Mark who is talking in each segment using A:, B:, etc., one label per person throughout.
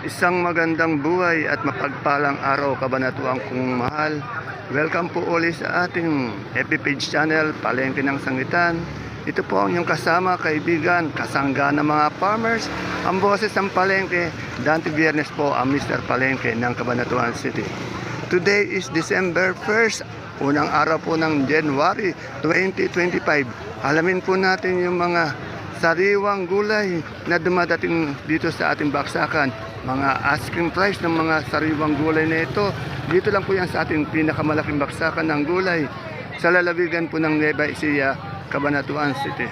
A: Isang magandang buhay at mapagpalang araw kabanatuang kong mahal. Welcome po ulit sa ating FB page channel, Palengke ng Sangitan. Ito po ang inyong kasama, kaibigan, kasangga ng mga farmers, ang boses ng Palengke. Dante Biyernes po ang Mr. Palengke ng Cabanatuan City. Today is December 1st, unang araw po ng January 2025. Alamin po natin yung mga sariwang gulay na dumadating dito sa ating baksakan. Mga asking price ng mga sariwang gulay na ito. Dito lang po yan sa ating pinakamalaking baksakan ng gulay sa lalawigan po ng Nueva Ecija, Cabanatuan City.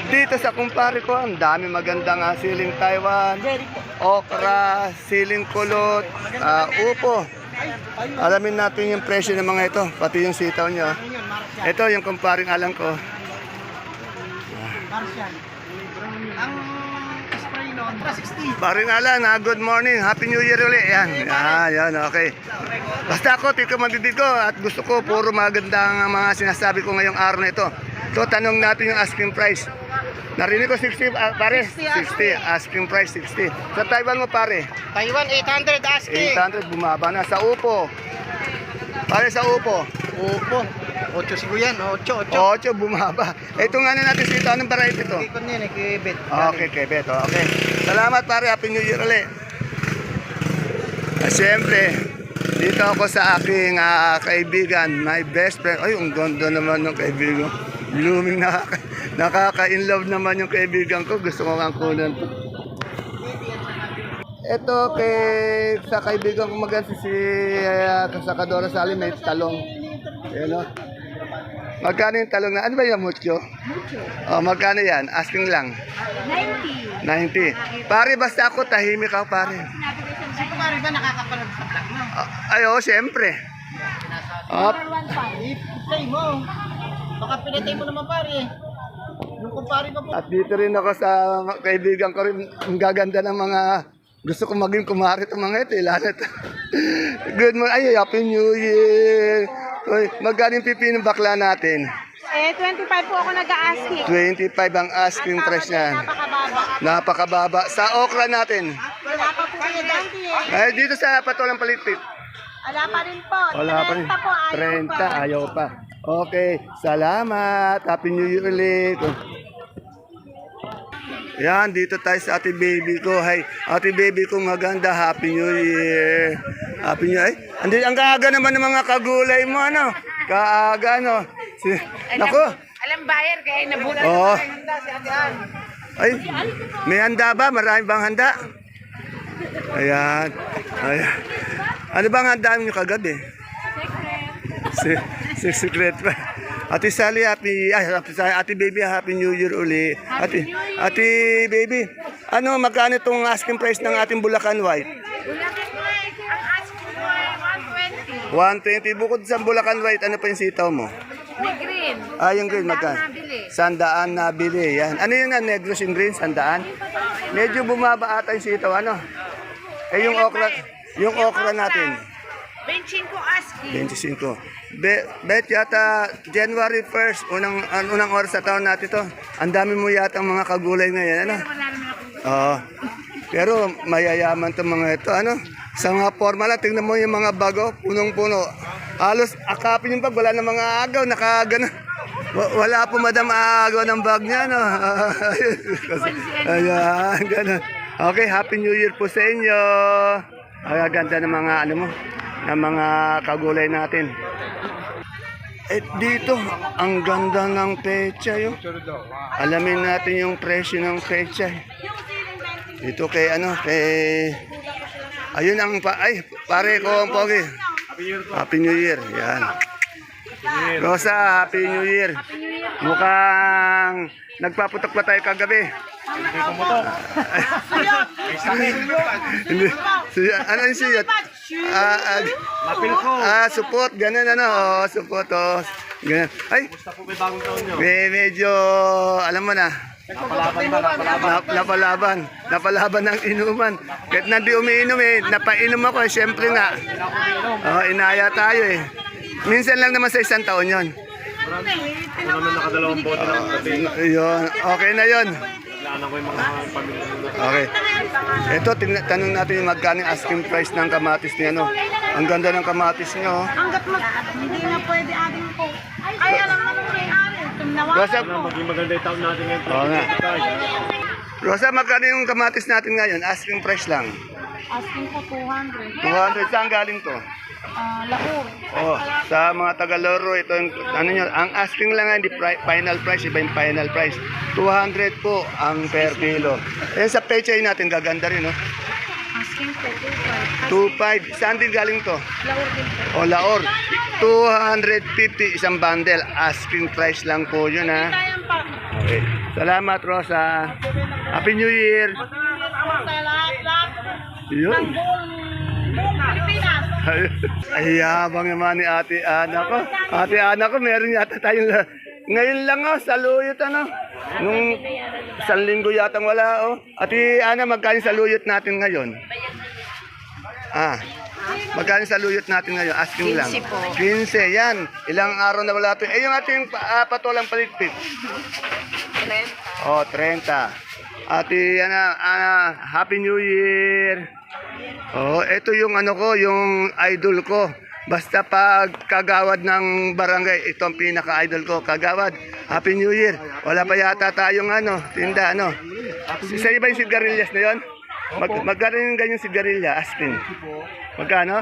A: Dito sa kumpare ko, ang dami magandang siling Taiwan, okra, siling kulot, upo. Alamin natin yung presyo ng mga ito, pati yung sitaw nyo. Ito yung kumparing alam ko.
B: Ang spray noon, 360.
A: Paring Alan, good morning. Happy New Year ulit. Yan. Yan, okay. Basta ako, tiko mabibig ko at gusto ko puro maganda ang mga sinasabi ko ngayong araw na ito. So, tanong natin yung asking price. Narinig ko 60, pare? 60. Asking price 60. Sa Taiwan mo, pare?
B: Taiwan 800 asking.
A: 800, bumaba na. Sa Upo. Pare, sa Upo.
B: Opo. 8 siguro yan, 8.
A: 8, bumaba. Ito nga na natin sito. Anong variety ito?
B: Kikon yan, kibet.
A: Okay, Kebet. Okay. Salamat, pare. Happy New Year ulit. Siyempre, dito ako sa aking kaibigan, my best friend. Ay, ang ganda naman ng kaibigan. Blooming, nakaka-in-love naman yung kaibigan ko. Gusto ko ang kunan to. Ito sa kaibigan ko maganda si Kasakadora Salim, may talong. Ayan o. Magkano yung talong na? Ano ba yung mucho? Mucho. Oh, magkano yan? Asking lang.
C: 90.
A: 90. Pare, basta ako, tahimik ako, pare.
B: Si kumari ba nakakapanood sa vlog mo?
A: Ay, oh, siyempre. Oh,
B: I-play mo. Baka pinatay mo naman pare. Yung kumpare mo po.
A: at dito rin ako sa kaibigan ko rin. Ang gaganda ng mga gusto ko maging kumari itong mga ito. Ilanit. Good morning. Ay, Happy New Year. Uy, magkano yung pipi ng bakla natin?
C: 25 po ako nag-a-asking.
A: 25 ang asking price niyan.
C: Napakababa.
A: Napakababa. Sa okra natin.
C: Wala pa po kayo dati eh.
A: Ay, dito sa patulang palitpit.
C: Wala pa rin po.
A: Wala pa rin.
C: 30 po, ayaw
A: 30,
C: pa.
A: ayaw pa. Okay, salamat. Happy New Year ulit. Yan, dito tayo sa ate baby ko. Hi, ate baby ko maganda. Happy New Year. Happy New Year. Ay, ang kaaga naman ng mga kagulay mo, ano? Kaaga, no? Nako.
C: Alam buyer kaya nabulan
A: Oh.
C: handa si Ate Ann.
A: Ay, may handa ba? Marami bang handa? Ayan. Ayan. Ano bang handa niyo kagabi? Secret pa. Ate Sally, Ate Baby, Happy New Year uli. Ate Baby, ano, magkano itong asking price ng ating Bulacan White?
C: Bulacan White, ang asking ko ay
A: 120.
C: 120.
A: Bukod sa Bulacan White, ano pa yung sitaw mo?
C: May green.
A: Yung green, magkano?
C: Nabili.
A: Sandaan nabili. Yan. Ano yun na negros in green? Sandaan? Medyo bumaba ata yung sitaw, ano? Yung okra natin.
C: 25 asking.
A: 25. Bet yata January 1st, unang oras sa taon natin to. Ang dami mo yata ang mga kagulay ngayon, ano?
C: Wala naman ako.
A: Oo. Pero mayayaman to mga ito, ano? Sa mga formal lang, tingnan mo yung mga bago, punong-puno. Halos akapin yung bag, wala na mga agaw, nakagana. Wala po madam agaw ng bag niya, no? Ayan, ganun. Okay, Happy New Year po sa inyo. Ay, ganda ng mga, ano mo, ng mga kagulay natin. Dito, ang ganda ng pecha yun. Alamin natin yung presyo ng pecha. Dito kay ayun ang pare ko ang pogi. Happy New Year. Yan. Rosa, Happy New Year. Mukhang nagpaputok pa tayo kagabi. Ano yung siyat?
B: Mapil ko.
A: Support, ganun ano, support, ganun. Ay, medyo, alam mo na, napalaban ng inuman. Kahit nandi umiinom napainom ako, siyempre nga. Inaya tayo Minsan lang naman sa isang taon yon. Yun, okay na yun. Okay. Ito, tanong natin yung magkano yung asking price ng kamatis niya, no? Ang ganda ng kamatis niya, oh.
C: Hanggat hindi na pwede ating po. Ay, alam na nung may-ari.
A: Rosa,
D: Maging maganda yung taon natin ngayon.
A: oo nga. Rosa, magkano yung kamatis natin ngayon? Asking price lang.
C: Asking po 200.
A: 200, saan galing to?
C: Laur.
A: Oh, sa mga Tagaloro, ito yung, ano nyo, ang asking lang nga, hindi final price, iba yung final price. 200 po ang per kilo. Ayan sa pechay natin, gaganda rin, no?
C: Asking po 25.
A: 2.5. Saan din galing to?
C: Laur din po.
A: O, Laor. 250 isang bundle. Asking price lang po yun, ha?
C: Tayan pa.
A: Okay. Salamat, Rosa. Happy New Year.
C: Sa lahat.
A: Yun.
C: Buong Pilipinas.
A: Ay, yabang naman ni Ate Ana ko. Ate Ana ko, meron yata tayong... Ngayon lang, oh, saluyot, ano? Nung isang linggo yata wala, oh. Ate Ana, magkano saluyot natin ngayon? Magkano saluyot natin ngayon? Asking lang.
C: 15 po.
A: 15, yan. Ilang araw na wala ito. Yung ating patolang palitpit. 30. Oh, 30. Ate Ana, Happy New Year. Oh, ito yung ano ko, yung idol ko. Basta pag kagawad ng barangay, ito ang pinaka-idol ko, kagawad. Happy New Year. Wala pa yata tayong ano, tinda, ano. Sa iba yung sigarilyas na yun? Magkano yung ganyan sigarilya, asking? Magkano?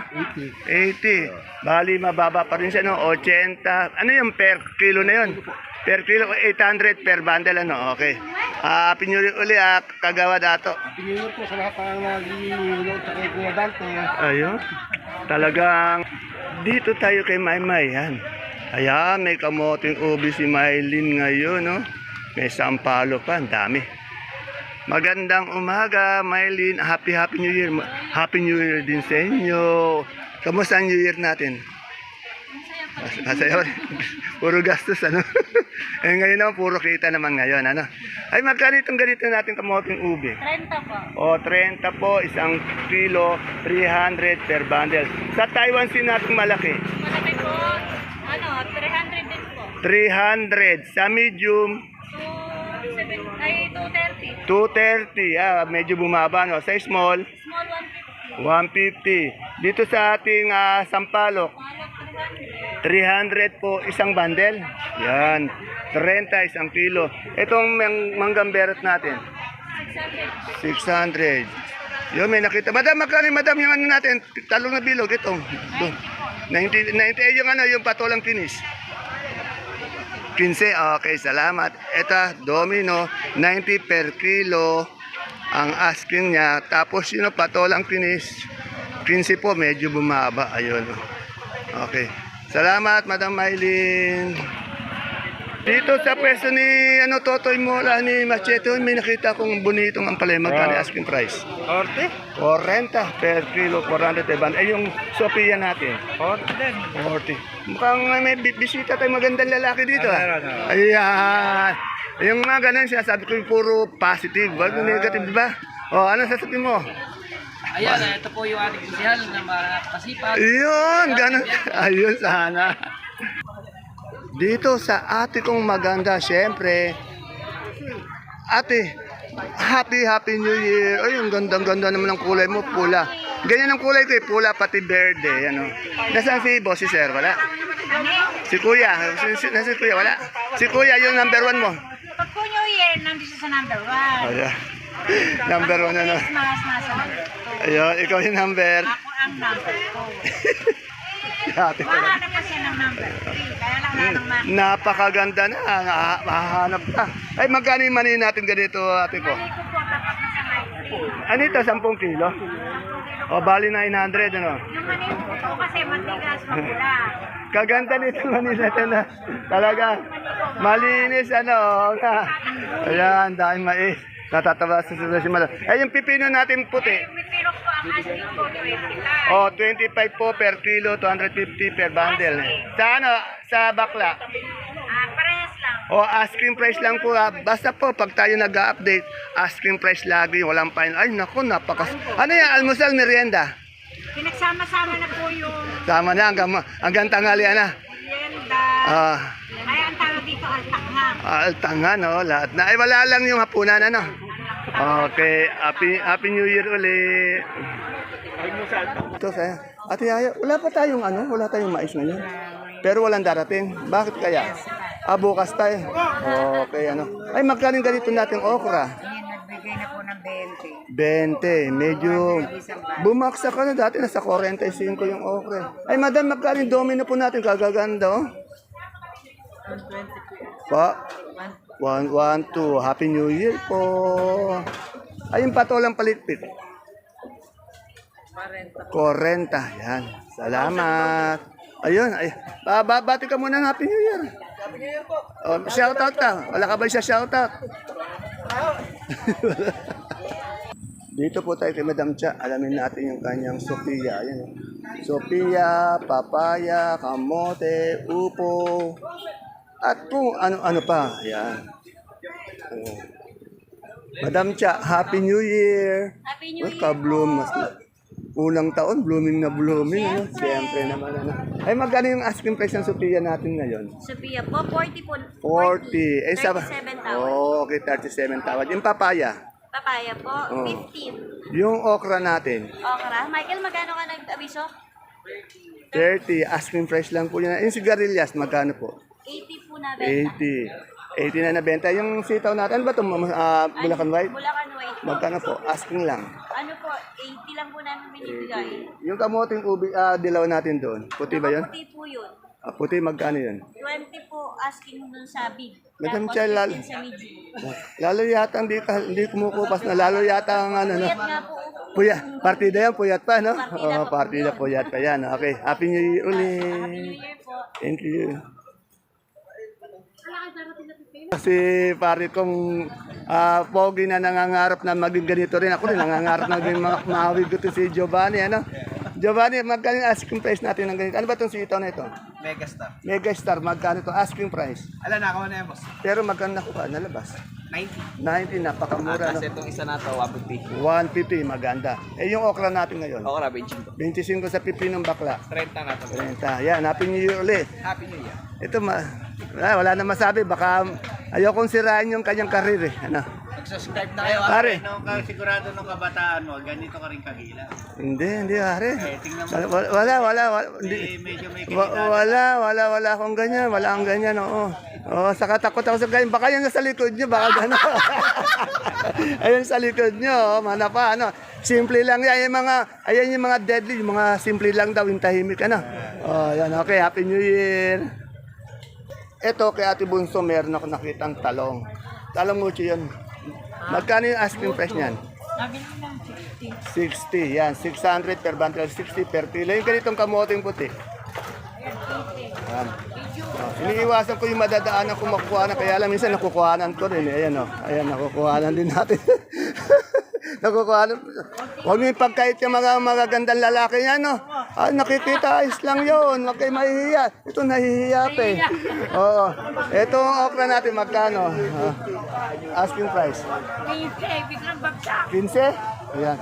A: 80. Bali, mababa pa rin siya, no? 80. Ano yung per kilo na yun? Per kilo, 800 per bundle, ano? Okay. Happy New Year uli, kagawad ato.
D: Pinili po sa lahat ng nag-iulog sa kay Kuya Dante.
A: Ayun. Talagang dito tayo kay Maymay. Yan. Ayan, may kamoting ubi si Maylin ngayon. No? May sampalo pa. Ang dami. Magandang umaga, Maylin. Happy New Year. Happy New Year din sa inyo. Kamusta ang New Year natin? Masaya. Puro gastos, ano? Eh, ngayon naman, puro kita naman ngayon, ano? Ay, magkano itong ganito natin kamoting ubi?
C: 30 po.
A: O, 30 po, isang kilo, 300 per bundle. Sa Taiwan sin natin malaki,
C: Malaki po. 300 din po.
A: 300. Sa medium, 230.
C: 230.
A: Medyo bumaba, no? Sa small,
C: Small 150.
A: 150. Dito sa ating sampalok,
C: Malak
A: 300
C: 300.
A: po isang bundle. Yan. 30 isang kilo. Itong manggang berot natin,
C: 600.
A: 600. Yun, may nakita. Madam, magkano madam yung ano natin? Talong na bilog. Ito. 90, yung ano, yung patolang kinis. 15. Okay, salamat. Ito, domino. 90 per kilo ang asking niya. Tapos yun, patolang kinis. 15 po, medyo bumaba. Ayun. Okay. Salamat, Madam Maylin. Dito sa pwesto ni Totoy Mola ni Machete, may nakita kong bonitong ang palay. Magkano asking price? 40 per kilo, 400 eban. Eh, yung Sophia natin? 40. Mukhang may bisita tayo magandang lalaki dito. Ayan. Yung mga ganun siya, sabi ko yung puro positive. Wag negative, di ba? O, ano sasabihin mo?
E: Ayan, ito po yung ating kusihal na makasipag.
A: Yun, ganun. Ayun, sana. Dito sa ate kong maganda, syempre, ate, happy New Year. Ay, ang gandang-ganda naman ng kulay mo, pula. Ganyan ang kulay ko, pula pati verde. Ano. Nasaan si boss, si sir? Wala. Si kuya, nasaan si kuya? Wala. Si kuya, yung number 1 mo.
C: Pag po New Year, nandito sa number 1.
A: Ayan. Number 1 ano.
C: Christmas, nasa number 2.
A: Ayun, ikaw yung number.
C: Ako ang number 2.
A: Ate ko lang.
C: Mahanap kasi ng number 3. Kaya lang nanang
A: Napakaganda na, mahanap na. Ay, magkano yung mani natin ganito, ate ko?
C: Mali ko po tapat na sa 90.
A: Ano ito, 10 kilo? O, bali 900, ano?
C: Yung mali ko po kasi matigas, mapula.
A: Kaganda nito mani natin na talaga malinis, ano? Ayan, dahil mais. Natatawa sa si Mala. Ay, yung pipino natin puti.
C: May pirok po ang asking ko 25.
A: O, 25 po per kilo, 250 per bundle. Sa ano, sa bakla?
C: Parehas lang.
A: O, asking price lang po. Basta po, pag tayo nag-update, asking price lagi, walang fine. Ay, naku, napakas... Ano yan, almusal, merienda?
C: Pinagsama-sama na po yung
A: Tama na, hanggang tanghalian na.
C: merienda.
A: Ah,
C: Ay,
A: Altangan, no? Lahat na. Ay, wala lang yung hapunan, ano? Okay. Happy New Year ulit. Ito, saya. Ate Yaya, wala pa tayong ano? Wala tayong mais ngayon. Pero walang darating. Bakit kaya? Bukas tayo. Okay, ano? Ay, magkano ganito natin okra?
C: Nagbigay na po ng
A: 20.
C: 20.
A: Medyo bumaksak ka na dati. Nasa 45 yung okra. Ay, madam, magkano yung domino po natin? Kagaganda, oh.
C: 120 po.
A: Pa? 1, 2. Happy New Year po. Ay, yung patolang palitpit. 40. Yan. Salamat. Ayun. Ay, bati ka muna ng Happy New Year. Happy New Year po. Shoutout ka. Wala ka ba siya shoutout? Dito po tayo kay Madam Cha. Alamin natin yung kanyang Sophia. Ayan. Sophia, papaya, kamote, upo, at kung ano-ano pa. Ayan. Madam Cha, Happy New Year.
C: Happy New Year
A: Ka-bloom. Unang taon, blooming na blooming. Ano? Siyempre naman. Ano. Ay, magkano yung asking price ng Sophia natin ngayon?
C: Sophia po, 40 po.
A: 40. Eh,
C: 37 tawad.
A: Okay, 37 tawad. Yung papaya.
C: Papaya po,
A: Oh.
C: 15.
A: Yung okra natin.
C: Okra. Michael, magkano ka nag-abiso?
A: 30. Asking price lang po yun. Yung sigarilyas, magkano po?
C: 80 po na benta.
A: 80. 80 na nabenta. Yung sitaw natin, ano ba ito? Bulacan White?
C: Bulacan White po.
A: Magkano po? Asking lang.
C: Ano po, 80 lang po namin binibigay.
A: Yung kamoting dilaw natin doon. Puti ba yun?
C: Puti po yun.
A: Puti, magkano yun?
C: 20 po asking dun sa big.
A: Madam
C: Tapos
A: Cha,
C: 15 sa medium.
A: Lalo yata hindi kumukupas na. Lalo yata ang ano, no?
C: Puyat nga po.
A: Puyat. Partida yan, puyat pa, no?
C: Partida
A: Oo,
C: po.
A: partida, puyat pa yan. Okay, Happy New Year
C: Happy New
A: ulit.
C: Year po.
A: Thank you. Kasi pare kong pogi na nangangarap na maging ganito rin. Ako rin nangangarap na maging mahawig ko to si Giovanni. Ano? Giovanni, magkano yung asking price natin ng ganito? Ano ba itong sitaw na ito?
B: Megastar.
A: Megastar, magkano ito? Asking price.
B: Ala, nakawa na yan, boss.
A: Pero magkano nakuha? Nalabas.
B: 90.
A: 90, napakamura. No?
B: Itong isa na to, 150.
A: 150, maganda. Eh yung okra natin ngayon?
B: Okra, 25.
A: 25 sa pipinong bakla.
B: 30 na to.
A: 30. Yan, Happy New Year ulit.
B: Happy New Year.
A: Ito, wala na masabi. Baka ayokong sirain yung kanyang karir eh. Ano?
B: Mag-subscribe na kayo.
A: Pare.
B: Nung sigurado nung kabataan mo, ganito ka rin kagila.
A: Hindi, pare.
B: Tingnan mo.
A: Wala. Hindi.
B: Medyo may
A: Wala akong ganyan. Wala akong ganyan, oo. Oo, saka takot ako sa ganyan. Baka yan sa likod nyo, baka gano'n. Ayun sa likod nyo, mana pa, ano. Simple lang yan. Ayan yung mga deadly, yung mga simple lang daw, yung tahimik, ano. Oh, yan, okay. Happy New Year. Ito, kay Ate Bunso, meron ako nakitang talong. Talong mucho yun. Magkano yung asking price niyan? 60, yan. 600 per bundle, 60 per kilo. Yung ganitong kamoting puti. Yan. Iniiwasan ko yung madadaanan kung makukuha na. Kaya lang minsan nakukuhanan ko rin. Ayan o. Ayan, nakukuhanan din natin. Nakukuhanan. Huwag niyo ipagkait yung mga magagandang lalaki yan, no? Nakikita, ayos lang yun. Huwag kayo mahihiya. Ito nahihiya pa eh. Oo. Ito ang okra natin, magkano? Asking price. 15? Ayan.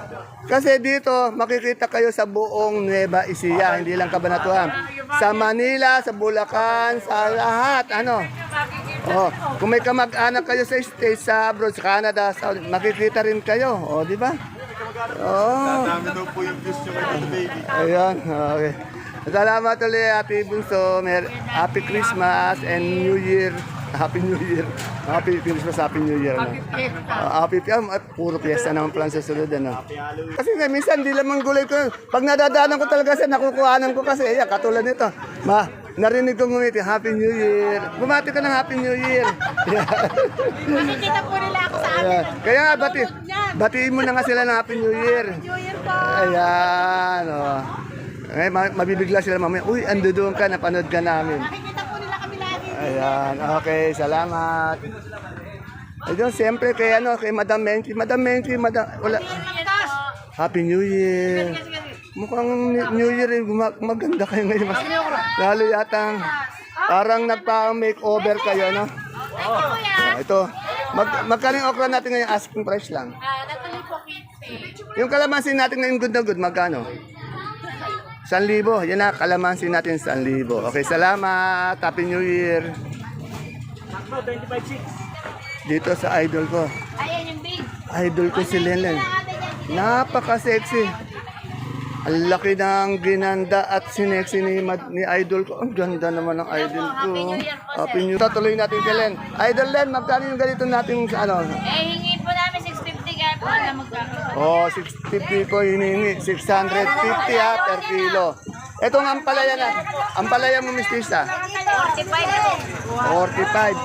A: Kasi dito, makikita kayo sa buong Nueva Ecija, hindi lang Cabanatuan. Sa Manila, sa Bulacan, sa lahat, ano. Oh, kung may kamag-anak kayo sa States, sa abroad, sa Canada, sa, makikita rin kayo. Oh, di ba? Oh. Ayan, okay. Salamat ulit, Happy Bunso. Happy Christmas and New Year. Happy New Year. Happy Christmas, Happy New Year. Happy Fiesta. Puro fiesta naman pala sa sunod. Ano. Kasi nga, minsan, di lamang gulay ko. Pag nadadaanan ko talaga sa nakukuhanan ko kasi, katulad nito. Narinig ko ngumiti, Happy New Year. Bumati ka ng Happy New Year.
C: Makikita po nila ako sa amin.
A: Kaya nga, batiin mo na nga sila ng Happy New Year.
C: New Year po.
A: Ayan, oh. Ay, mabibigla sila mamaya. Uy, ando doon ka, napanood ka namin.
C: Makikita po nila kami lagi.
A: Ayan, okay, salamat. Ayun, siyempre kay Madam Menky. Madam Menky, wala. Happy New Year. Mukhang New Year, maganda kayo ngayon. Lalo yatang, parang nagpa-makeover kayo, no? Ito, magkano yung okra natin ngayon, asking price lang.
C: Natuloy po 15.
A: Yung kalamansi natin ngayon, good na good, magkano? 1,000. Yan na, kalamansi natin 1,000. Okay, salamat. Happy New Year.
B: mo, 25.6.
A: Dito sa idol ko.
C: Ayan yung big.
A: Idol ko si Lenlen. Napaka-sexy. Ang laki ng ginanda at sinexy ni idol ko. Ang ganda naman ng idol ko.
C: Happy New Year po,
A: Happy New Year. Tuloy natin kay Len. Idol Len, magkano yung ganito natin ano?
C: Hingi po namin 650 kaya po na magkakaroon.
A: Oh, 650 ko hinihingi. 650 per kilo. Etong ampalaya na. Ampalaya mo, mistisa.
C: 45 po.
A: 45.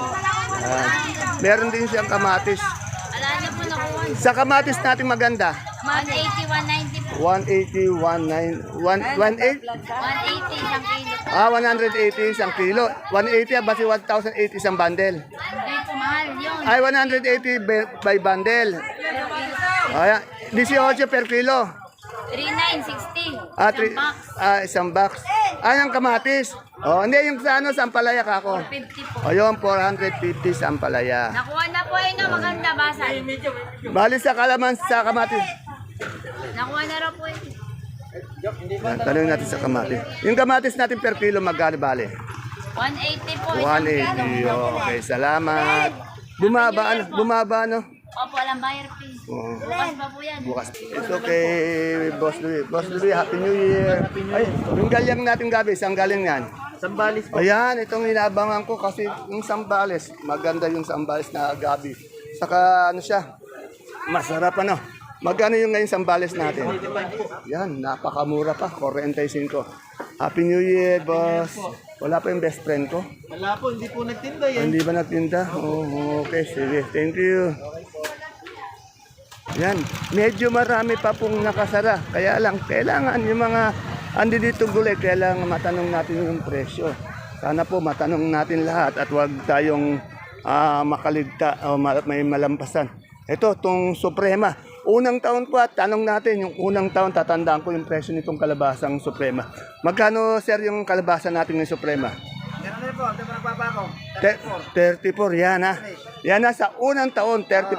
A: Meron din siyang kamatis.
C: Wala na po nakuha.
A: Sa kamatis natin maganda.
C: 180, 190 po.
A: 180,
C: 180 isang kilo po.
A: 180 isang kilo. 180 basi 1,080 isang bundle.
C: Hindi po mahal yun.
A: Ay, 180 by bundle. Ay, 18 per kilo.
C: 3960.
A: Ah,
C: Isang box.
A: isang box. Ay, ang kamatis. Oh, hindi, yung sa ano, sa ampalaya ka ako.
C: 50 po.
A: Ayun, 450 sa ampalaya.
C: Nakuha na po yun, no? Maganda basal.
A: Bali sa kalaman sa kamatis.
C: Nakuha na raw po yun.
A: Tanong natin sa kamatis. Yung kamatis natin per kilo, magkano bali?
C: 180 po. Isang kilo.
A: 180. Okay, salamat. Bumaba, ano? Bumaba, ano?
C: Opo, alam buyer fee.
A: Oo.
C: Bukas pa po yan.
A: Bukas. Ito kay Boss Louie. Boss Louie, Happy New Year. Ay, yung galyang natin gabi, saan galing yan?
B: Sambales po.
A: Ayan, itong inaabangan ko kasi yung sambales. Maganda yung sambales na gabi. Saka ano siya, masarap ano. Magkano yung ngayon sambales natin? Yan, napakamura pa, 45. Happy New Year, boss. Wala pa yung best friend ko.
B: Wala po, hindi po nagtinda yan.
A: Hindi ba nagtinda? Oh, okay, sige. Thank you. Yan, medyo marami pa pong nakasara. Kaya lang, kailangan yung mga andi dito gulay, kailangan matanong natin yung presyo. Sana po matanong natin lahat at huwag tayong makaligta o may malampasan. Ito, itong Suprema. Unang taon po at tanong natin, yung unang taon tatandaan ko yung presyo nitong kalabasang Suprema. Magkano, sir, yung kalabasa natin ng Suprema?
B: Meron na po, ito pa nagpapako.
A: 34, yan ha. Yan na sa unang taon, 34,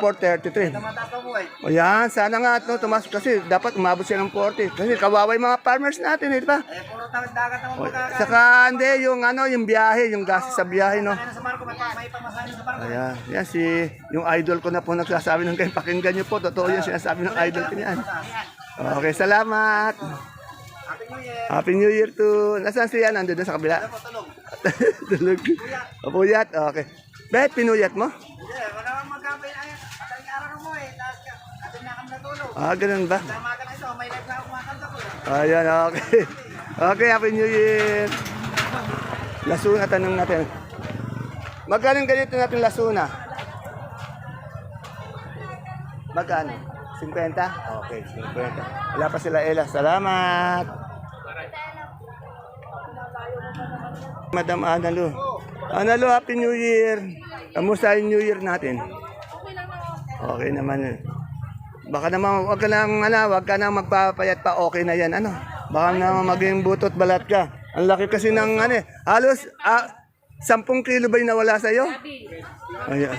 A: 33.
B: Mataas pa po eh.
A: O yan, sana nga no, tumas kasi dapat umabot siya ng 40. Kasi kawaway mga farmers natin, di ba?
B: Puro dagat naman
A: O,
B: magkakaroon.
A: saka hindi, yung ano, yung biyahe, yung gas sa biyahe, no?
B: Sa Marco, may pamasahin sa Marco.
A: Ayan, yan si, yung idol ko na po nagsasabi ng kayo, pakinggan niyo po, totoo yung sinasabi ng idol ko niyan. Okay, salamat. Happy New Year to, nasaan siya? Nandun na sa kabila? Tulog. Puyat, okay. Bet, pinuyat mo?
B: Hindi, wala kang magkapay na yan. Madaling araw mo eh. Tapos atin na kang natulog.
A: Ganun ba?
B: Tama ka na ito, may live na kumakanta ko.
A: Ayan, okay. Okay, Happy New Year. Lasuna, tanong natin. Magkano ganito natin lasuna? Magkano? 50? Okay, 50. Wala pa sila, Ella. Salamat. Madam Analu. Analu, Happy New Year. Kamusta yung New Year natin? Okay naman. Baka naman, wag ka nang magpapayat pa, okay na yan, ano? Baka naman maging butot balat ka. Ang laki kasi ng, halos, 10 kilo ba yung nawala sa'yo? Ayan.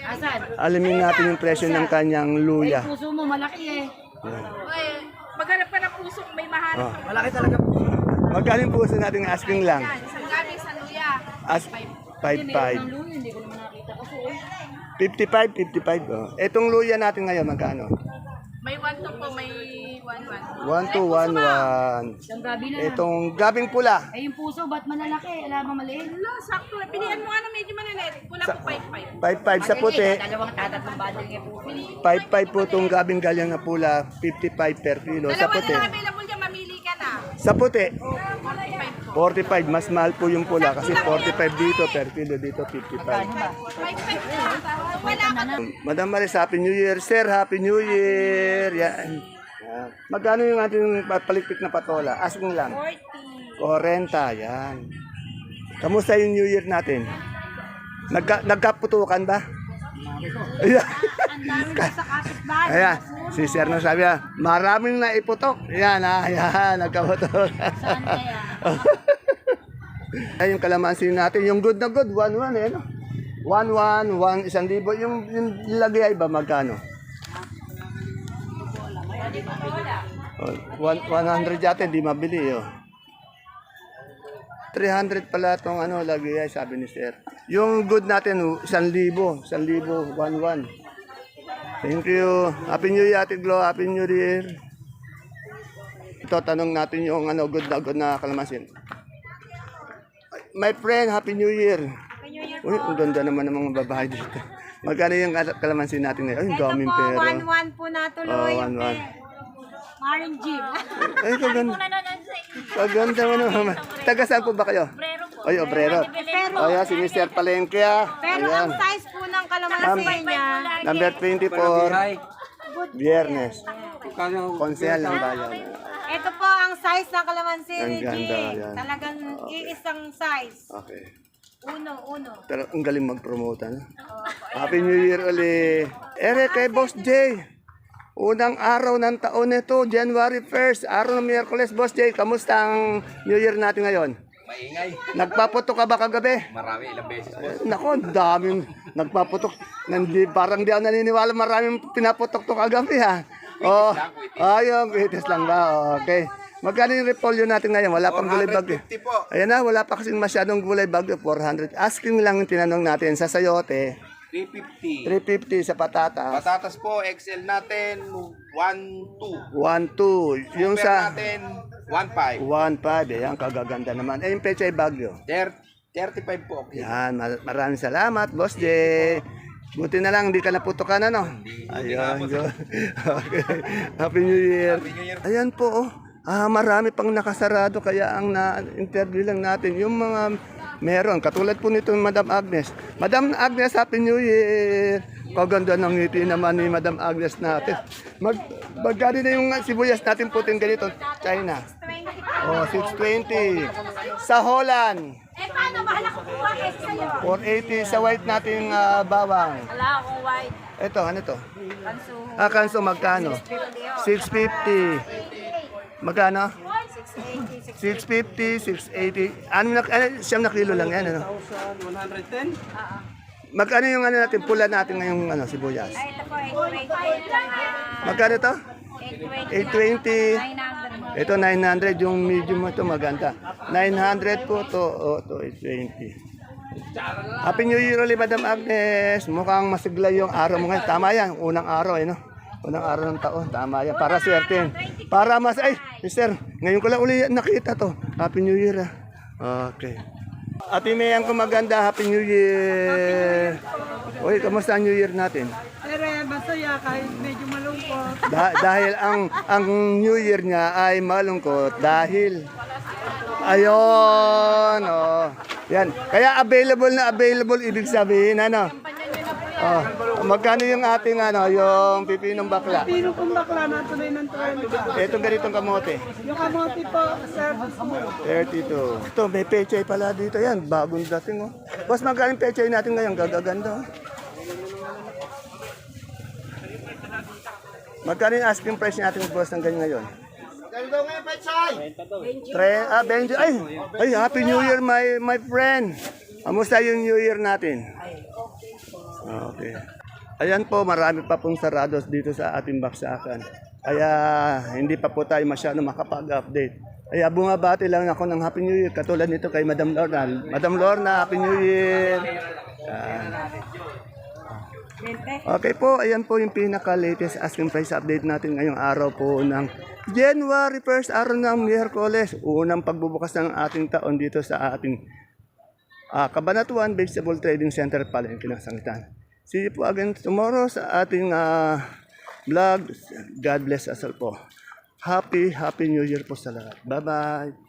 C: Asan?
A: Alamin natin yung presyo ng kanyang luya.
C: Puso mo malaki eh.
F: Maghanap ka ng puso, may mahanap.
B: Malaki talaga po.
A: Magkano yung puso natin asking lang?
F: Isang gabi sa luya.
A: As 55.
C: Hindi ko naman nakita kasi
A: 55. Oh. Etong luya natin ngayon, magkano?
F: May 1 to po, may 1-1.
A: 1,211.
C: Isang gabi na.
A: Etong gabing pula.
C: Eh yung puso, ba't malalaki? Alam mo maliit?
F: Wala, sakto. Pilihan mo nga na medyo maliliit. Wala po 5-5.
A: 55 sa puti.
C: Dalawang tatatong badal niya po.
A: 55 po itong gabing galyang na pula. 55 per kilo. Sa
F: Dalawa
A: puti.
F: na lang available dyan, mamili ka na.
A: Sa puti.
F: 45 po.
A: 45. Mas mahal po yung pula. Kasi 45 dito per kilo. Dito 55.
F: 5-5 na. Wala ka na.
A: Madam Maris, Happy New Year. Sir, Happy New Year. Yan. Magkano yung ating palikpik na patola? Asking lang. 40. Yan. Kamusta yung New Year natin? Nagkaputukan ba? Ayan. Ayan. Si Sir na sabi niya, maraming na iputok. Ayan, ayan, nagkaputukan.
C: Saan kaya?
A: Ay, yung kalamansi natin, yung good na good, 1-1 eh, no? 1-1, 1,000. Yung lagay ba magkano? 100 yata, hindi mabili, oh. 300 pala itong ano, lagi ay sabi ni sir. Yung good natin, 1,000. 1,000, 1,1. Thank you. Happy New Year, Ate Glo. Happy New Year. Ito, tanong natin yung ano, good na kalamansin. My friend, Happy New Year. Uy, ang ganda naman ng mga babae dito. Magkano yung kalamansin natin ngayon? Ay, ang daming pera.
C: 1-1 po natuloy.
A: Oh, 1-1.
C: Maring Jim.
A: Ay, kaganda. Kaganda mo naman. Taga saan po ba kayo? Ay, obrero. O yan, si Mr. Palengke.
C: Pero ang
A: Ayan.
C: size po ng kalamansi niya,
A: Number 24. Biyernes.
D: Kano?
A: Konsehal ng bayan.
C: ito po ang size ng kalamansi
A: Ang
C: ni
A: ganda,
C: Jim.
A: yan.
C: Talagang iisang size.
A: Okay.
C: Uno.
A: Pero ang galing mag-promote, ano? Happy New Year uli. Ere kay Boss J. Unang araw ng taon nito, January 1st, araw ng Miyerkules. Boss J, kamusta ang New Year natin ngayon?
E: Maingay.
A: Nagpaputok ka ba kagabi?
E: Marami, ilang beses po.
A: Nako, daming nagpaputok. Parang di ako naniniwala maraming pinaputok to kagabi ha. Oh, ayun, kwitis lang ba? Okay. Magkano yung repolyo natin ngayon? Wala pang gulay bagyo.
E: 450 po.
A: Ayan na, wala pa kasing masyadong gulay bagyo. 400. Asking lang yung tinanong natin sa sayote.
E: 350.
A: 350 sa patatas.
E: Patatas po, XL natin, 1.2.
A: 1.2. Yung
E: Super
A: sa
E: natin, 1.5.
A: 1.5. Ayan, kagaganda naman. Eh, yung pechay bagyo.
E: 35 po.
A: Yan, maraming salamat, Boss J. Buti na lang, hindi ka naputokan, ano? Ayun, yun. Okay. Happy New Year. Ayan po, oh. Marami pang nakasarado, kaya ang na-interview lang natin, yung mga meron, katulad po nito Madam Agnes. Madam Agnes, Happy New Year! Kaganda ng ngiti naman ni Madam Agnes natin. Magkano na yung sibuyas natin puting ganito? China. Oh, 620. Sa Holland.
C: Paano bahala ko kuha sa'yo?
A: 480 sa white nating bawang.
C: Wala akong white.
A: Ito, ano to?
C: Kanso.
A: Kanso magkano? 650. Magkano? 650, 680. Siyam na kilo lang yan, ano?
D: 110?
A: Magkano yung ano natin, pula natin ngayong ano, sibuyas?
C: Ay, ito po, 820 lang.
A: Magkano to? 820.
C: 820.
A: Ito 900, yung medium mo ito maganda. 900 po to, to 820. Happy New Year ulit, Madam Agnes. Mukhang masigla yung araw mo ngayon. Tama yan, unang araw, no? Unang araw ng taon, tama yan. Para swerte. Para mas, ay, mister, ngayon ko lang uli nakita to. Happy New Year, Okay. Ate Mayang ko maganda, Happy New Year. Uy, kamusta ang New Year natin?
F: Pero masaya kahit medyo malungkot.
A: Dahil ang New Year niya ay malungkot dahil ayun, oh. Yan. Kaya available ibig sabihin ano? Oh, magkano yung ating ano, yung pipinong bakla?
F: Pino kong bakla na tuloy ng 20.
A: Itong ganitong kamote.
F: Yung kamote po, service mo.
A: 32. Ito, may pechay pala dito yan. Bagong dating, oh. Boss, magkano yung pechay natin ngayon? Gagaganda, oh. Magkano yung asking price natin, boss, ng ganyan ngayon?
B: Ganito ngayon, Pechay!
A: Benjo. Ay, Happy New Year, my friend. Kamusta yung New Year natin? Okay. Ayan po, marami pa pong sarados dito sa ating baksakan. Kaya hindi pa po tayo masyado makapag-update. Kaya bumabati lang ako ng Happy New Year. Katulad nito kay Madam Lorna. Madam Lorna, Happy New Year! Okay po, ayan po yung pinaka-latest asking price update natin ngayong araw po ng January 1st, araw ng Miyerkules. Unang pagbubukas ng ating taon dito sa ating Cabanatuan Vegetable Trading Center, Palengke ng Sangitan. See you po again tomorrow sa ating vlog. God bless us all po. Happy New Year po sa lahat. Bye-bye!